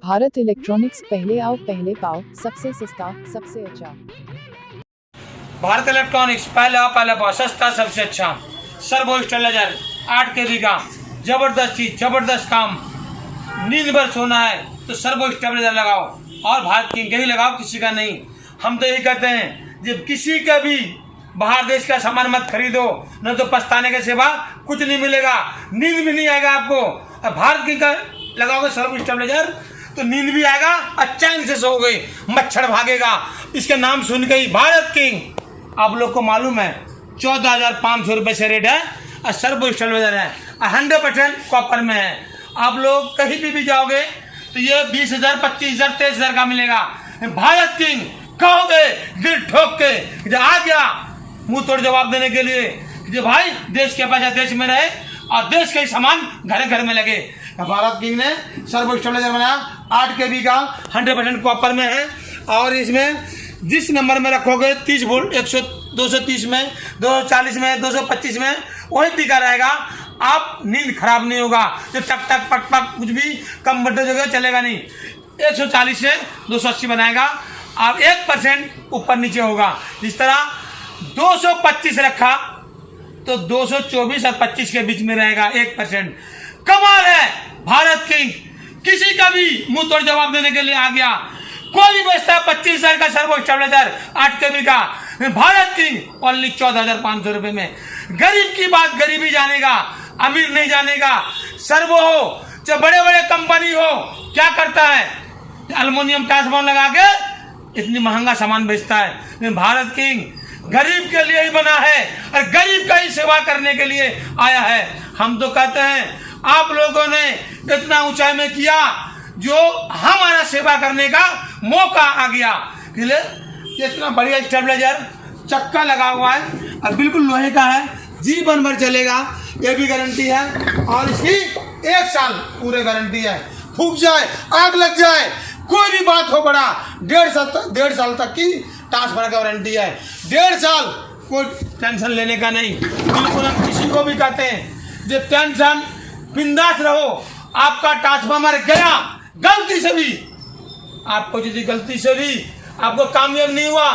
Bharat electronics, पहले आओ पहले पाओ, सबसे सस्ता सबसे अच्छा। भारत इलेक्ट्रॉनिक्स, पहले आओ पहले पाओ, सस्ता सबसे अच्छा। सर्वो स्टेबलाइजर 8 kV का जबरदस्त चीज, जबरदस्त काम। नींद भर सोना है तो सर्वो स्टेबलाइजर लगाओ और भारत किंग का ही लगाओ, किसी का नहीं। हम तो यही कहते हैं जब किसी का भी बाहर देश का सामान मत खरीदो, न तो पछताने के सिवा कुछ नहीं मिलेगा, नींद भी नहीं आएगा आपको। और भारत किंग का लगाओगे सर्वो स्टेबलाइजर तो नींद भी आएगा और चैन से सोओगे, मच्छर भागेगा। इसके नाम सुन के ही भारत किंग आप लोग को मालूम है 14,500 रुपये से रेट है और सर्वो स्टेबलाइजर है, 100% कॉपर में है। आप लोग कहीं भी जाओगे तो ये 20,000, 25,000, 23,000 का मिलेगा। भारत किंग कहोगे दिल ठोक के जो आ गया मुंह तोड़ जवाब देने के लिए जो भाई देश के पैसा देश में रहे और देश का ही सामान घर घर में लगे। भारत किंग ने सर्वो स्टेबलाइजर बनाया 8 kV का, 100% कॉपर में है। और इसमें जिस नंबर में रखोगे 30 वोल्ट, 100, 230 में, 240 में, 225 में वही टिका रहेगा। आप नींद खराब नहीं होगा, जो टक टक पक पक कुछ भी कम वोल्टेज होगा चलेगा नहीं। 140 से 280 बनाएगा, आप 1% ऊपर नीचे होगा। इस तरह 225 रखा तो 224 और 25 के बीच में रहेगा, 1%। कमाल है भारत किंग, किसी का भी मुंह तोड़ जवाब देने के लिए आ गया। कोई भी बेचता है 25,000 का सर्वो स्टेबलाइजर 8 kV का, भारत किंग ओनली 14,500 रुपये में। गरीब की बात गरीबी जानेगा, अमीर नहीं जानेगा। सर्वो हो चाहे बड़े बड़े कंपनी हो, क्या करता है एल्युमिनियम ट्रांसफॉर्मर लगा के इतनी महंगा सामान बेचता है। लेकिन भारत किंग गरीब के लिए ही बना है और गरीब का ही सेवा करने के लिए आया है। हम तो कहते हैं आप लोगों ने इतना ऊंचाई में किया जो हमारा सेवा करने का मौका आ गया। इतना बढ़िया स्टेबलाइजर चक्का लगा हुआ है और बिल्कुल लोहे का है, जीवन भर चलेगा, ये भी गारंटी है। और इसकी 1 साल पूरे गारंटी है। फूक जाए, आग लग जाए, कोई भी बात हो बड़ा, 1.5 साल तक की ट्रांसफर का वारंटी है। 1.5 साल कोई टेंशन लेने का नहीं। बिल्कुल हम किसी को भी कहते हैं जो टेंशन बिंदास रहो। आपका ट्रांसफार्मर गया गलती से भी, आपको यदि गलती से भी आपको कामयाब नहीं हुआ,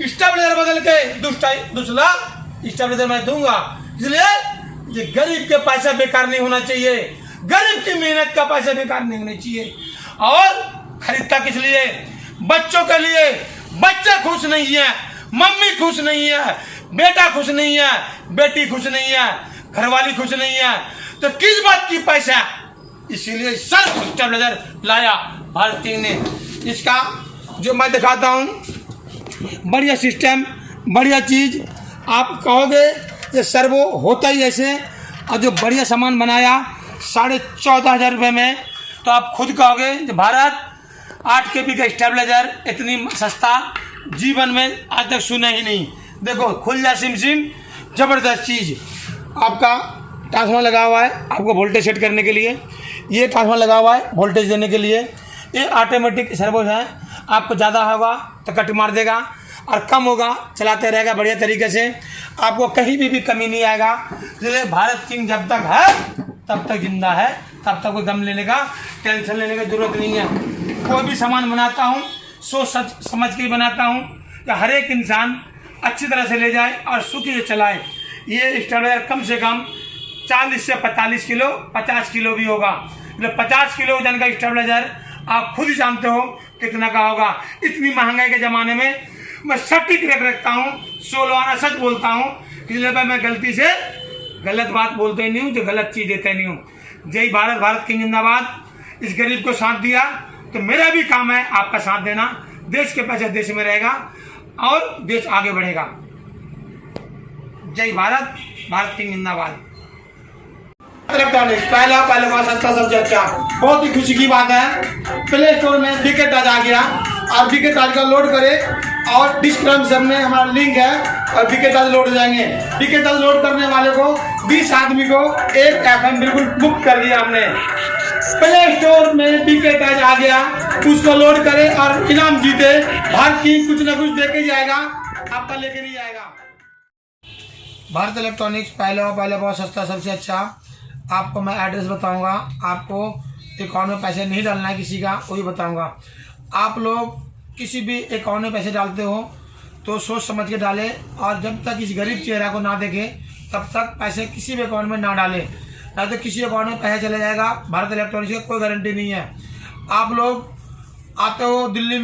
स्टेबलाइजर बदल के दूसरा स्टेबलाइजर मैं दूंगा। इसलिए ये गरीब के पैसा बेकार नहीं होना चाहिए, गरीब की मेहनत का पैसा बेकार नहीं होना चाहिए। और खरीदता किस लिए? बच्चों के लिए। बच्चे खुश नहीं है, मम्मी खुश नहीं है, बेटा खुश नहीं है, बेटी खुश नहीं है, घरवाली खुश नहीं है, तो किस बात की पैसा? इसीलिए सर्वो स्टेबलाइजर लाया भारत किंग ने। इसका जो मैं दिखाता हूँ, बढ़िया सिस्टम, बढ़िया चीज। आप कहोगे ये सर्वो होता ही ऐसे, और जो बढ़िया सामान बनाया 14,500 रुपये में, तो आप खुद कहोगे जो भारत 8 kV का स्टेबलाइजर इतनी सस्ता जीवन में आज तक सुना ही नहीं। देखो खुल जा सिम सिम, जबरदस्त चीज। आपका ट्रांसफार्मर लगा हुआ है आपको वोल्टेज सेट करने के लिए, ये ट्रांसफार्मर लगा हुआ है वोल्टेज देने के लिए। ये ऑटोमेटिक सर्वो है, आपको ज़्यादा होगा तो कट मार देगा और कम होगा चलाते रहेगा बढ़िया तरीके से, आपको कहीं भी कमी नहीं आएगा। इसलिए भारत किंग जब तक है तब तक जिंदा है, तब तक कोई गम लेने का, टेंशन लेने की जरूरत नहीं है। कोई भी सामान बनाता हूँ सोच समझ के ही बनाता हूँ कि हर एक इंसान अच्छी तरह से ले जाए और सुखी से चलाए। ये स्टेबलाइजर कम से कम 40 से 45 किलो, 50 किलो भी होगा। मतलब 50 किलो वजन का स्टेबलाइजर आप खुद ही जानते हो कितना का होगा। इतनी महंगाई के ज़माने में मैं सटीक रेट रखता हूँ, सोलवाना सच बोलता हूँ। इसलिए मैं गलती से गलत बात बोलते ही नहीं हूँ, जो गलत चीज़ देते नहीं हूँ। जय भारत, भारत किंग जिंदाबाद। इस गरीब को साथ दिया तो मेरा भी काम है आपका साथ देना। देश के पैसे देश में रहेगा और देश आगे बढ़ेगा। जय भारत, भारत किंग जिंदाबाद। इलेक्ट्रॉनिक्स, पहले बार सस्ता सबसे अच्छा। बहुत ही खुशी की बात है, प्ले स्टोर में विकेट टच आ गया। आप विकेट टच का लोड करें और डिस्क्रिप्शन में हमारा लिंक है और विकेट टच लोड हो जाएंगे। विकेट टच लोड करने वाले को 20 आदमी को 1 FM बिल्कुल मुफ्त कर दिया हमने। प्ले स्टोर में विकेट टच आ गया, उसको लोड करें और इनाम जीते। भारत की कुछ ना कुछ देके जाएगा, आपका लेके नहीं जाएगा। भारत इलेक्ट्रॉनिक्स, पहले बहुत सस्ता सबसे अच्छा। आपको मैं एड्रेस बताऊंगा, आपको अकाउंट में पैसे नहीं डालना है किसी का, वो भी बताऊँगा। आप लोग किसी भी अकाउंट में पैसे डालते हो तो सोच समझ के डालें, और जब तक इस गरीब चेहरा को ना देखें तब तक पैसे किसी भी अकाउंट में ना डालें, ना तो किसी अकाउंट में पैसा चले जाएगा। भारत इलेक्ट्रॉनिक्स की कोई गारंटी नहीं है। आप लोग आते हो दिल्ली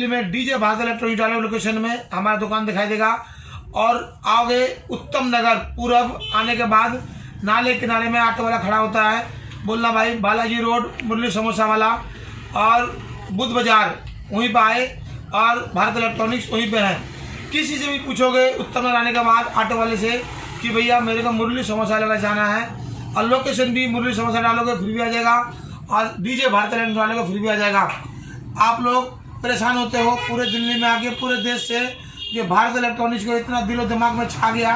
में डीजे भारत इलेक्ट्रॉनिक्स डालो लोकेशन में, हमारा दुकान दिखाई देगा। और आओगे उत्तम नगर पूरब आने के बाद नाले किनारे में ऑटो वाला खड़ा होता है, बोलना भाई बालाजी रोड मुरली समोसा वाला और बुद्ध बाजार, वहीं पर आए और भारत इलेक्ट्रॉनिक्स वहीं पे है। किसी से भी पूछोगे उत्तम नगर आने के बाद ऑटो वाले से कि भैया मेरे को मुरली समोसा लगा जाना है, और लोकेशन भी मुरली समोसा डालोगे फ्री भी आ जाएगा, और डीजे भारत इलेक्ट्रॉनिक्स डालोगे फ्री भी आ जाएगा। आप लोग परेशान होते हो पूरे दिल्ली में आके, पूरे देश से, कि भारत इलेक्ट्रॉनिक्स को इतना दिलो दिमाग में छा गया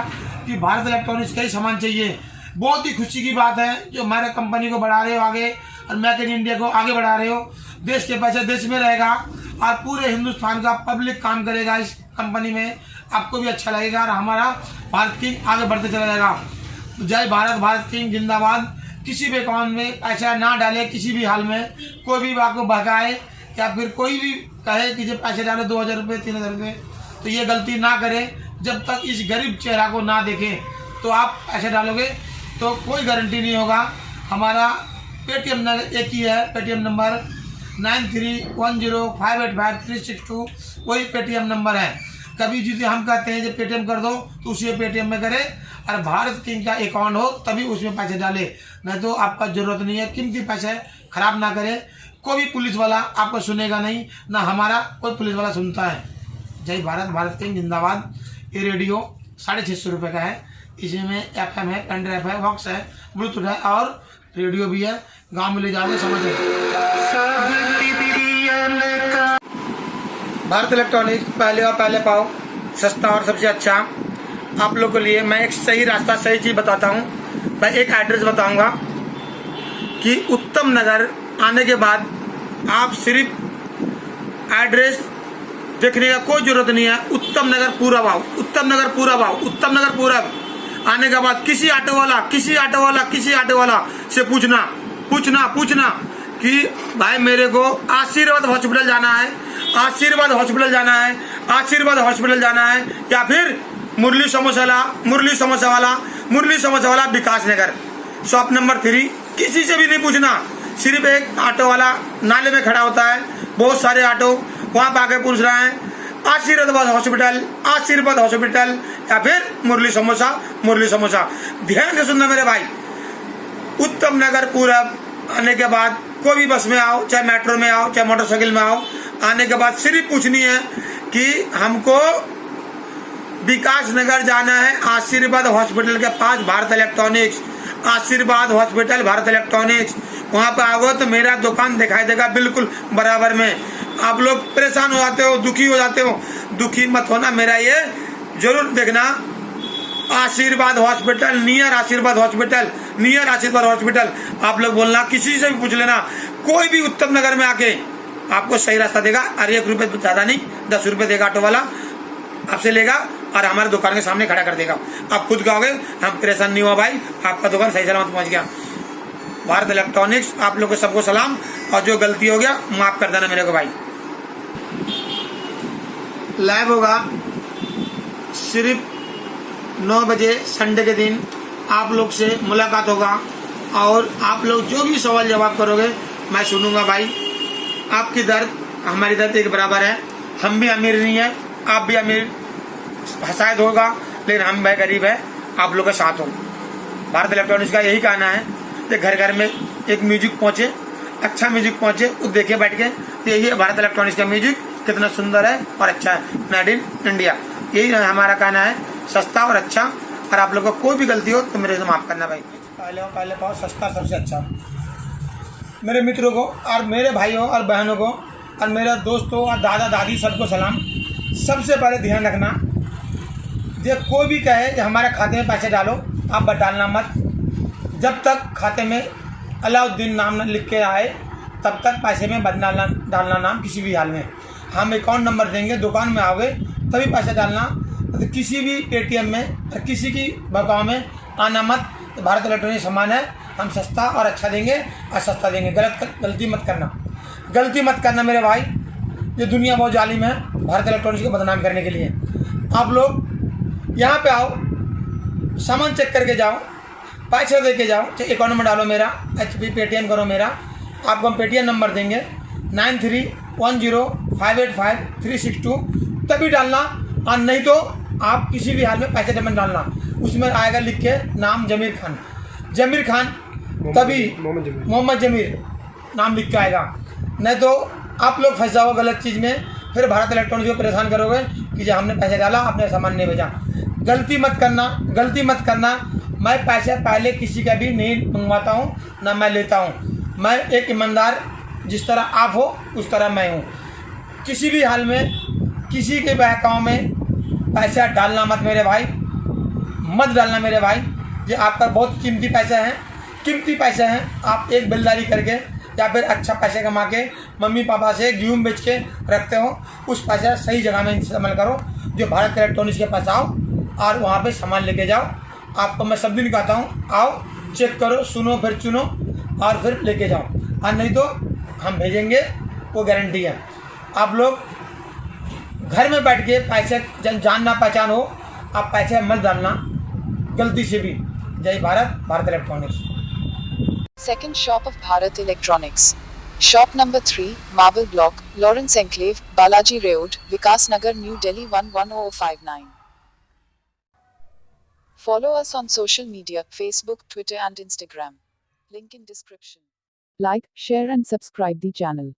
कि भारत इलेक्ट्रॉनिक्स का ही सामान चाहिए। बहुत ही खुशी की बात है जो हमारे कंपनी को बढ़ा रहे हो आगे, और मेक इन इंडिया को आगे बढ़ा रहे हो। देश के पैसे देश में रहेगा और पूरे हिंदुस्तान का पब्लिक काम करेगा इस कंपनी में, आपको भी अच्छा लगेगा और हमारा भारत किंग आगे बढ़ते चला जाएगा। जय भारत, भारत किंग जिंदाबाद। किसी भी अकाउंट में पैसा ना डाले किसी भी हाल में, कोई भी आपको बहकाए या फिर कोई भी कहे कि जब पैसे डालो 2000 रुपये 3000 रुपये, तो ये गलती ना करें। जब तक इस गरीब चेहरा को ना देखें तो आप पैसे डालोगे तो कोई गारंटी नहीं होगा। हमारा पेटीएम नंबर एक ही है, पेटीएम नंबर 9310585362, वही पेटीएम नंबर है। कभी जिसे हम कहते हैं जब पेटीएम कर दो तो उसी पेटीएम में करें, और भारत किंग का अकाउंट हो तभी उसमें पैसे डाले, नहीं तो आपका जरूरत नहीं है। कीमती पैसे खराब ना करें। कोई भी पुलिस वाला आपको सुनेगा नहीं, ना हमारा कोई पुलिस वाला सुनता है। जय भारत, भारत किंग जिंदाबाद। ये रेडियो 650 रुपये का है, इसमें FM है, पेन ड्राइव है, बॉक्स है, ब्लूटूथ है और रेडियो भी है। गाँव में ले जाओगे समझे। भारत इलेक्ट्रॉनिक्स पहले और पहले पाओ, सस्ता और सबसे अच्छा। आप लोग के लिए मैं एक सही रास्ता, सही चीज़ बताता हूँ। मैं एक एड्रेस बताऊँगा कि उत्तम नगर आने के बाद आप सिर्फ एड्रेस देखने का कोई जरूरत नहीं है। उत्तम नगर पूरब आओ, उत्तम नगर पूरब आओ, उत्तम नगर पूरब आने के बाद किसी ऑटो वाला से पूछना कि भाई मेरे को आशीर्वाद हॉस्पिटल जाना है, आशीर्वाद हॉस्पिटल जाना है, या फिर मुरली समोसा वाला विकास नगर शॉप नंबर 3। किसी से भी नहीं पूछना, सिर्फ एक ऑटो वाला नाले में खड़ा होता है, बहुत सारे ऑटो वहां पर आके पूछ रहे हैं आशीर्वाद हॉस्पिटल या फिर मुरली समोसा। ध्यान से सुनना मेरे भाई, उत्तम नगर पूरब आने के बाद कोई भी बस में आओ, चाहे मेट्रो में आओ, चाहे मोटरसाइकिल में आओ, आने के बाद सिर्फ पूछनी है कि हमको विकास नगर जाना है, आशीर्वाद हॉस्पिटल के पास भारत इलेक्ट्रॉनिक्स, आशीर्वाद हॉस्पिटल भारत इलेक्ट्रॉनिक्स। वहां पर आओ तो मेरा दुकान दिखाई देगा बिल्कुल बराबर में। आप लोग परेशान हो जाते हो, दुखी हो जाते हो, दुखी मत होना, मेरा ये जरूर देखना। आशीर्वाद हॉस्पिटल, नियर आशीर्वाद हॉस्पिटल आप लोग बोलना, किसी से भी पूछ लेना, कोई भी उत्तम नगर में आके आपको सही रास्ता देगा। और 1 रुपये ज्यादा नहीं, 10 रुपये देगा ऑटो वाला, आपसे लेगा और हमारे दुकान के सामने खड़ा कर देगा। आप खुद कहोगे हम परेशान नहीं हुआ भाई, आपका दुकान सही सलामत पहुंच गया। भारत इलेक्ट्रॉनिक्स आप लोग को सबको सलाम, और जो गलती हो गया माफ कर देना मेरे को भाई। लाइव होगा सिर्फ 9 बजे संडे के दिन, आप लोग से मुलाकात होगा और आप लोग जो भी सवाल जवाब करोगे मैं सुनूंगा भाई। आपकी दर्द हमारी दर्द एक बराबर है, हम भी अमीर नहीं है, आप भी अमीर शायद होगा, लेकिन हम भाई गरीब है, आप लोग के साथ हो। भारत इलेक्ट्रॉनिक्स का यही कहना है कि घर घर में एक म्यूजिक पहुंचे, अच्छा म्यूजिक पहुंचे, वो देखे बैठ के, तो यही है भारत इलेक्ट्रॉनिक्स का म्यूजिक कितना सुंदर है और अच्छा है, मेड इन इंडिया। यही हमारा कहना है, सस्ता और अच्छा। और आप लोग को कोई भी गलती हो तो मेरे से माफ करना भाई। पहले पाओ सस्ता सबसे अच्छा। मेरे मित्रों को और मेरे भाइयों और बहनों को और मेरे दोस्तों और दादा दादी सबको सलाम। सबसे पहले ध्यान रखना, जब कोई भी कहे कि हमारे खाते में पैसे डालो, आप बस डालना मत। जब तक खाते में अलाउद्दीन नाम लिख के आए तब तक पैसे में बदना डालना नाम किसी भी हाल में। हम अकाउंट नंबर देंगे, दुकान में आओगे तभी पैसे डालना, तो किसी भी पेटीएम में और किसी की बकाव में आना मत। भारत इलेक्ट्रॉनिक्स सामान है, हम सस्ता और अच्छा देंगे और सस्ता देंगे। गलती मत करना मेरे भाई। ये दुनिया बहुत जालिम है भारत इलेक्ट्रॉनिक्स को बदनाम करने के लिए। आप लोग यहाँ पे आओ, सामान चेक करके जाओ, पैसे दे के जाओ, अकाउंट में डालो मेरा, HP पेटीएम करो मेरा। आपको हम पेटीएम नंबर देंगे 9310585362, तभी डालना। और नहीं तो आप किसी भी हाल में पैसे जमा डालना, उसमें आएगा लिख के नाम जमीर खान, तभी मोहम्मद जमीर नाम लिख के आएगा। नहीं तो आप लोग फंस जाओ गलत चीज़ में, फिर भारत इलेक्ट्रॉनिक्स को परेशान करोगे कि जब हमने पैसे डाला आपने सामान नहीं भेजा। गलती मत करना। मैं पैसे पहले किसी का भी नहीं मंगवाता हूँ, ना मैं लेता हूँ। मैं एक ईमानदार, जिस तरह आप हो उस तरह मैं हूँ। किसी भी हाल में किसी के बहकाव में पैसा डालना मत मेरे भाई, मत डालना मेरे भाई। ये आपका बहुत कीमती पैसा है। आप एक बिल्दारी करके या फिर अच्छा पैसे कमा के मम्मी पापा से गेहूँ बेच के रखते हो, उस पैसा सही जगह में इस्तेमाल करो। जो भारत इलेक्ट्रॉनिक्स के पास आओ और वहाँ पे सामान लेके जाओ। आपको मैं सब दिन कहता हूँ, आओ चेक करो, सुनो, फिर चुनो और फिर लेके जाओ। और नहीं तो हम भेजेंगे, वो गारंटी है। आप लोग घर में बैठ के पैसे जान ना पहचान हो, आप पैसे मत डालना गलती से भी। जय Bharat electronics. Second shop of Bharat Electronics. Shop number 3, Marble Block, Lawrence Enclave, Balaji Road, Vikas Nagar, New Delhi 110059. Follow us on social media, Facebook, Twitter and Instagram. Link in description. Like, share and subscribe the channel.